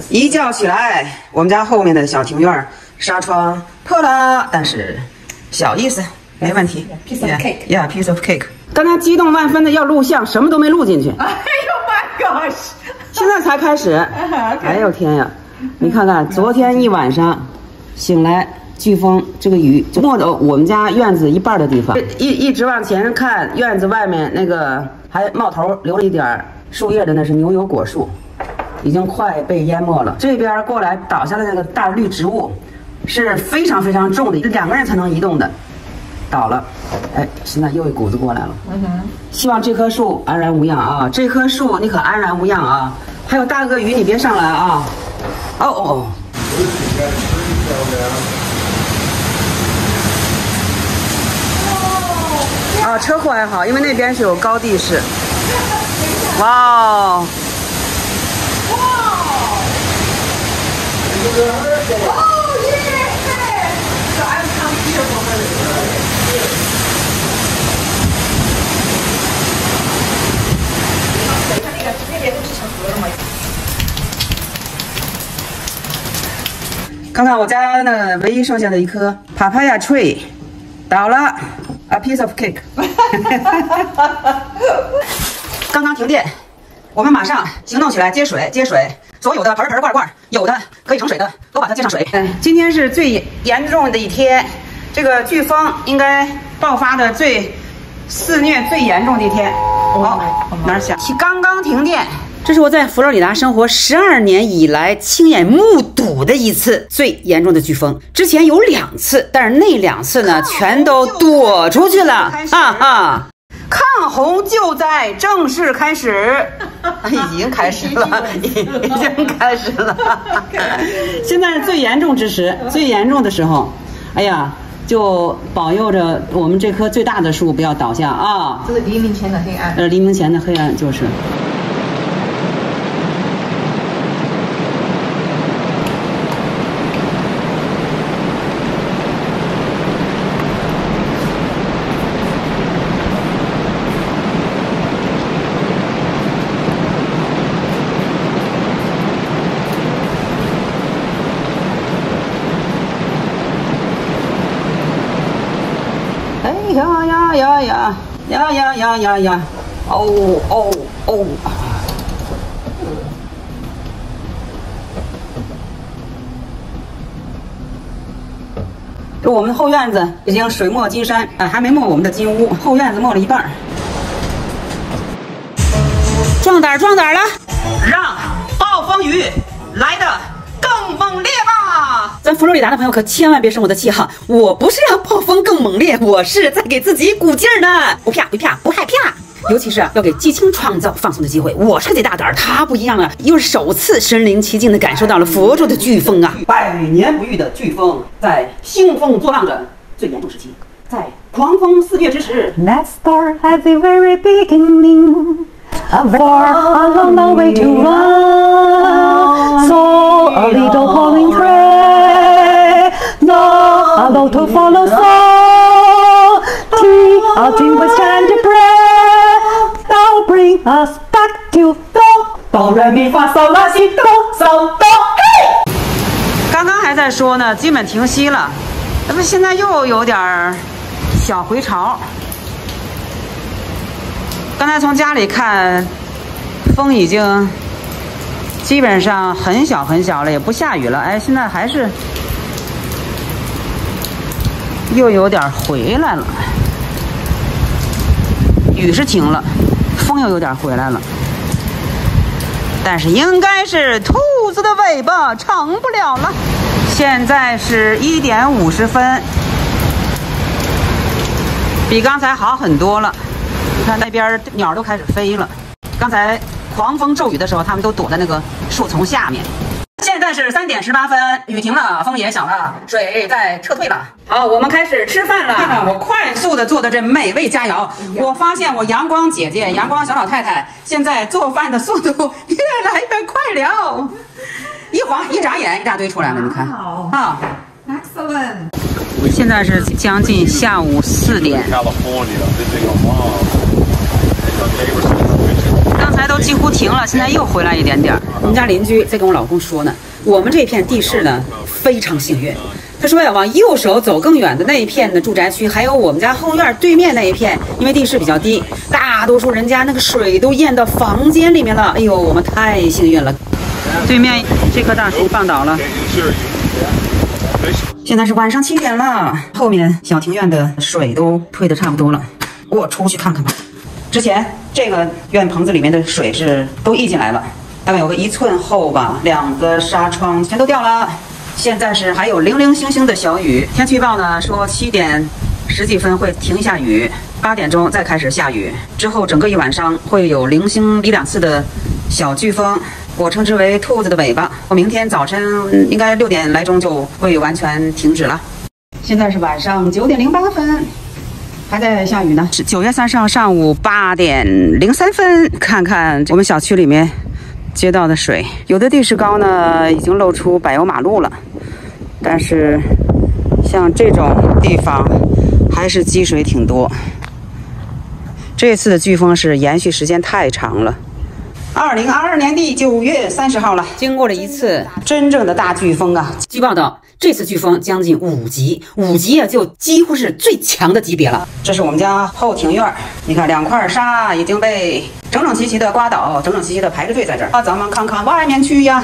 一觉起来，我们家后面的小庭院纱窗破了，但是小意思，没问题。Piece of cake. Yeah, piece of cake. 刚才激动万分的要录像，什么都没录进去。哎呦 my gosh！ 现在才开始。哎呦天呀！你看看，昨天一晚上醒来，飓风这个雨就没到我们家院子一半的地方，一直往前看，院子外面那个还冒头留了一点树叶的，那是牛油果树，已经快被淹没了。这边过来倒下的那个大绿植物是非常非常重的，2个人才能移动的，倒了。哎，现在又一股子过来了。希望这棵树安然无恙啊！这棵树你可安然无恙啊！还有大鳄鱼，你别上来啊！哦。啊，车祸还好，因为那边是有高地势。哇哦！看看我家那唯一剩下的一棵 papaya tree 倒了 ，a piece of cake 。刚刚停电，我们马上行动起来接水。所有的盆罐，有的可以盛水的都把它接上水。今天是最严重的一天，这个飓风应该爆发的肆虐最严重的一天。哪儿响？刚刚停电。这是我在佛罗里达生活12年以来亲眼目睹的一次最严重的飓风。之前有2次，但是那2次呢，全都躲出去了。抗洪救灾正式开始，已经开始了。现在是最严重之时，最严重的时候，哎呀，就保佑着我们这棵最大的树不要倒下啊！这是黎明前的黑暗。黎明前的黑暗就是。呀！哦！这我们后院子已经水没金山啊，还没没我们的金屋，后院子没了一半。壮胆了，让暴风雨来的更猛烈吧！咱佛罗里达的朋友可千万别生我的气哈，我不是让暴风更猛烈，我是在给自己鼓劲儿呢，不怕，不害怕。尤其是要给季青创造放松的机会，我是个贼大胆，他不一样啊，又是首次身临其境的感受到了佛州的飓风啊，百年不遇的飓风，在兴风作浪着最严重时期，在狂风肆虐之时 Let's start at the very beginning. A long way to run. So a little falling pray. No, a lot to follow. So a dream was trying to pray. Now bring us back to do re mi fa sol la si do so do. 刚刚还在说呢，基本停息了，那不现在又有点小回潮。刚才从家里看，风已经基本上很小了，也不下雨了。哎，现在还是又有点回来了。雨是停了，风又有点回来了。但是应该是兔子的尾巴长不了了。现在是1点50分，比刚才好很多了。你看那边鸟都开始飞了，刚才狂风骤雨的时候，它们都躲在那个树丛下面。现在是3点18分，雨停了，风也小了，水在撤退了。好，我们开始吃饭了。看看我快速的做的这美味佳肴，我发现我阳光姐姐、阳光小老太太现在做饭的速度越来越快了，一眨眼一大堆出来了，你看啊 ，Excellent。现在是将近下午4点。刚才都几乎停了，现在又回来一点点。我们家邻居在跟我老公说呢，我们这片地势呢非常幸运。他说呀，往右手走更远的那一片的住宅区，还有我们家后院对面那一片，因为地势比较低，大多数人家那个水都淹到房间里面了。哎呦，我们太幸运了。对面这棵大树放倒了。现在是晚上7点了，后面小庭院的水都退得差不多了，我出去看看吧。之前这个院棚子里面的水是都溢进来了，大概有个1寸厚吧，2个纱窗全都掉了。现在是还有零零星星的小雨。天气预报呢说7点10几分会停下雨，8点钟再开始下雨，之后整个一晚上会有零星1、2次的小飓风。我称之为兔子的尾巴。我明天早晨应该6点来钟就会完全停止了。现在是晚上9点08分，还在下雨呢。是9月30号上午8点03分。看看我们小区里面街道的水，有的地势高呢，已经露出柏油马路了，但是像这种地方还是积水挺多。这次的飓风是延续时间太长了。2022年的9月30号了，经过了一次真正的大飓风啊！据报道，这次飓风将近5级，5级啊，就几乎是最强的级别了。这是我们家后庭院，你看2块沙已经被整整齐齐的刮倒，整整齐齐的排着队在这儿。咱们看看外面去呀。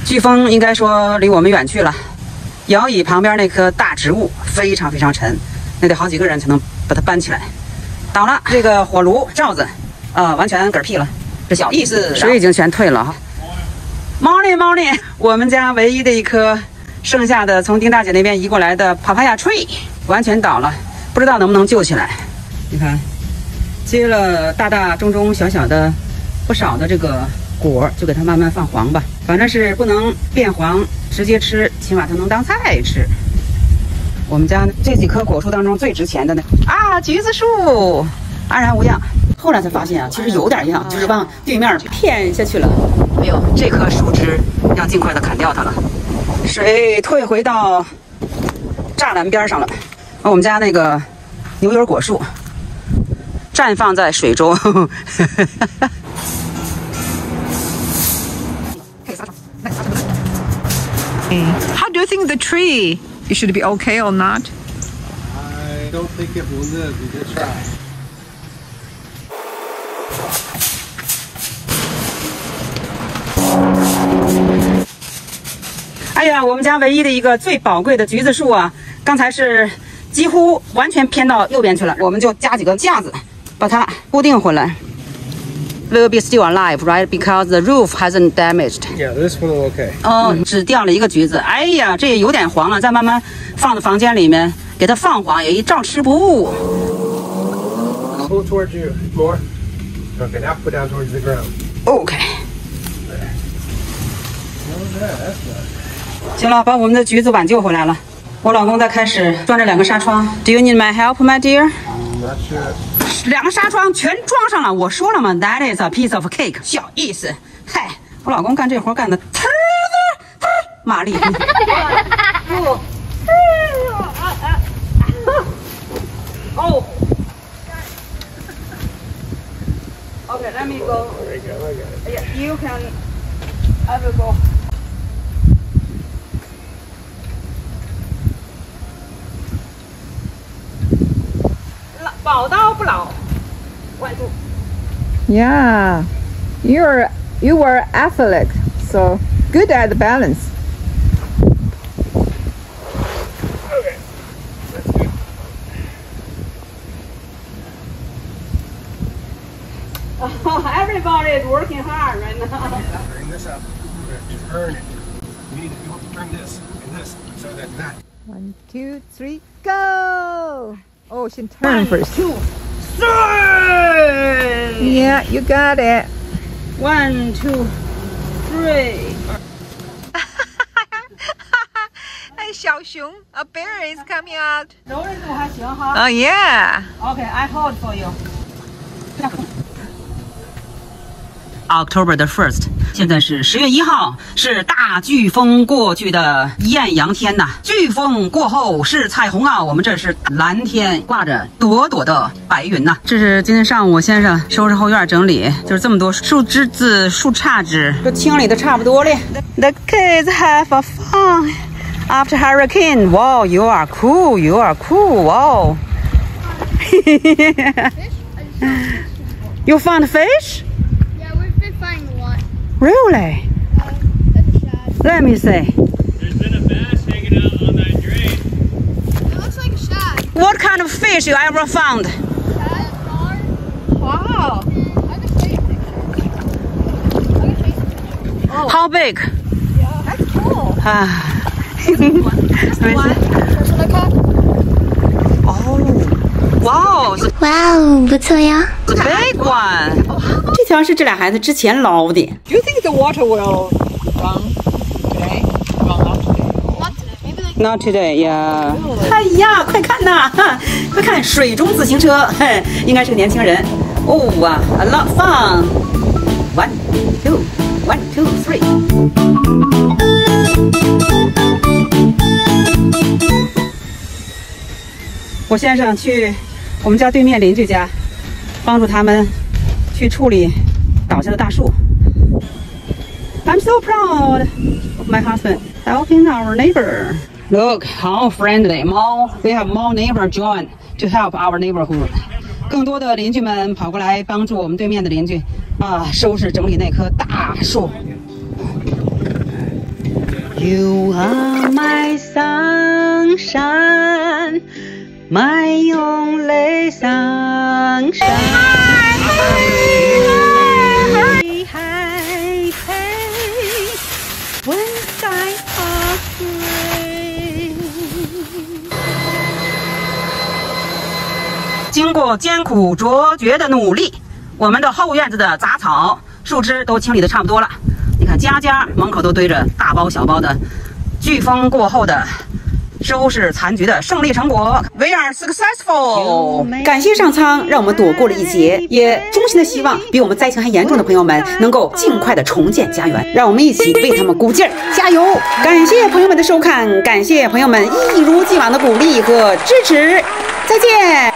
飓风应该说离我们远去了，摇椅旁边那棵大植物非常非常沉，那得好几个人才能把它搬起来。倒了，这个火炉罩子，完全嗝屁了，这小意思，水已经全退了哈。Morning， 我们家唯一的一棵剩下的从丁大姐那边移过来的 papaya tree 完全倒了，不知道能不能救起来。你看，结了大大中中小小的不少的这个果，就给它慢慢放黄吧，反正是不能变黄直接吃，起码它能当菜吃。我们家这几棵果树当中最值钱的呢橘子树安然无恙。后来才发现啊，其实有点恙，就是往对面偏下去了。哎呦，这棵树枝要尽快的砍掉它了。水退回到栅栏边上了。我们家那个牛油果树绽放在水中。How do you think the tree? It should be okay or not? I don't think it will live. We did try. 哎呀，我们家唯一的一个最宝贵的橘子树啊，刚才是几乎完全偏到右边去了，我们就加几个架子把它固定回来。Will be still alive, right? Because the roof hasn't damaged. Yeah, this one will okay. 哦，只掉了一个橘子。哎呀，这也有点黄了，再慢慢放到房间里面，给它放黄，也照吃不误。Pull towards you more. Okay, now put down towards the ground. OK。 Yeah, that's good. 行了，把我们的橘子挽救回来了。我老公在开始装这2个纱窗。Do you need my help, my dear? Not sure. 2个纱窗全装上了，我说了嘛 ，That is a piece of cake， 小意思。嗨，我老公干这活干的呲麻利。哦。Okay, let me go. There you go. I got it. Yeah, you can. I will go. 宝刀不老，万住。 Yeah, you were athletic, so good at the balance. Okay. That's good. Everybody is working hard right now. Bring this up. Turn it. We need to turn this and this so that. 1, 2, 3, go! Oh, she turn first. 2, 3. Yeah, you got it. 1, 2, 3. Hey, 小熊, a bear is coming out. 柔韧度还行哈。 Oh yeah. Okay, I hold for you. October the 1st， 现在是10月1号，是大飓风过去的艳阳天呐。飓风过后是彩虹啊，我们这是蓝天挂着朵朵的白云呐。这是今天上午我先生收拾后院整理，就是这么多树枝子、树杈子都清理的差不多了。The kids have a fun after hurricane. Wow, you are cool. You are cool. Wow. You found fish? Yeah, we've been finding a lot. Really? That's sad. Let me see. There's been a bass hanging out on that drain. It looks like a shad. What kind of fish you ever found? Shad? Wow. I can take a picture. I can take a picture. How big? Yeah. That's cool. Just one. Oh. Wow. 哇哦，不错呀。 The big one. 这条是这俩孩子之前捞的。 Do you think the water will run today? Run out today? Not today. Maybe like. Not today, yeah. 哎呀，快看呐！快看水中自行车，嘿，应该是个年轻人。哦啊 ，a lot fun. 1, 2, 1, 2, 3. 我先生去我们家对面邻居家，帮助他们去处理倒下的大树。I'm so proud of my husband helping our neighbor. Look how friendly. We have more neighbor join to help our neighborhood. 更多的邻居们跑过来帮助我们对面的邻居啊，收拾整理那棵大树。You are my sunshine, my only sunshine. Once I afraid. 经过艰苦卓绝的努力，我们的后院子的杂草、树枝都清理的差不多了。你看，家家门口都堆着大包小包的飓风过后的收拾残局的胜利成果。We are successful。感谢上苍，让我们躲过了一劫，也衷心的希望比我们灾情还严重的朋友们能够尽快的重建家园。让我们一起为他们鼓劲儿，加油！感谢朋友们的收看，感谢朋友们一如既往的鼓励和支持。再见。